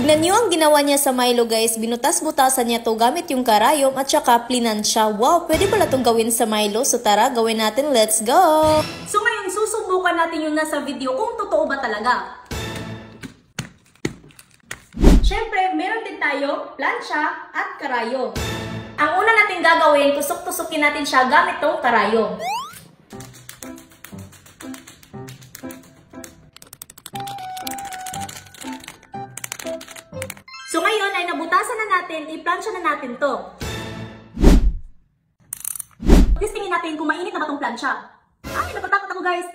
Tignan niyo ang ginawa niya sa Milo guys. Binutas-butasan niya to gamit yung karayom at saka plinansya. Wow, pwede pala itong gawin sa Milo. So tara, gawin natin. Let's go! So ngayon, susubukan natin yung nasa video kung totoo ba talaga. Siyempre, meron din tayo plancha at karayom. Ang una natin gagawin, tusok-tusokin natin siya gamit tong karayom. So ngayon ay nabutasan na natin, i-plancha na natin to. Testingin natin kung mainit na ba tong plancha. Ay, natatakot ako guys.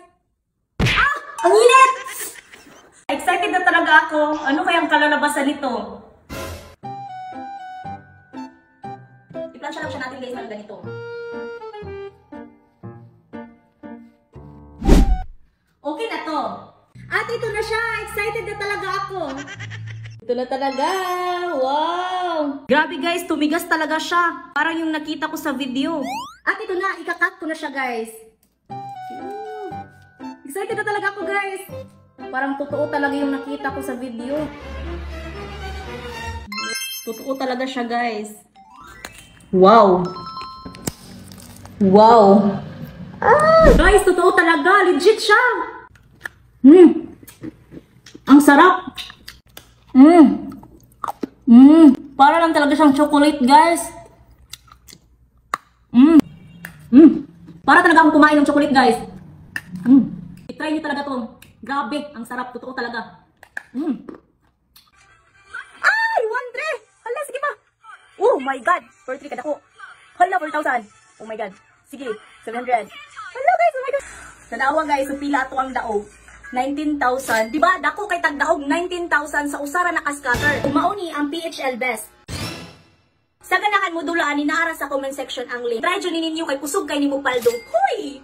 Ah! Ang init! Excited na talaga ako. Ano kayang kalalabasan nito? I-plancha lang siya natin guys ng ganito. Okay na to. At ito na siya. Excited na talaga ako. Ito na talaga! Wow! Grabe guys, tumigas talaga siya. Parang yung nakita ko sa video. At ito na, ikakat ko na siya guys. Excited na talaga ako guys. Parang totoo talaga yung nakita ko sa video. Totoo talaga siya guys. Wow! Wow! Ah! Guys, totoo talaga. Legit siya. Ang sarap. Para lang talaga siyang chocolate, guys. Para talaga akong kumain ng chocolate, guys. I-try niyo talaga to. Grabe, ang sarap. Totoo talaga. Ay, 1-3! Hala, sige pa. Oh my God. 4-3 kada ko. Hala, 4,000. Oh my God. Sige, 700. Hala, guys. Oh my God. Sa dawa, guys. So, pila ito ang daog. 19,000. Diba? Dako kay tagdaog 19,000 sa usara na kaskater. Umauni ang PHL Best. Sa ganahan mo dulaan, inaara sa comment section ang link. Try dyan ninyo kay kusog kay ni mo paldo. Hoy!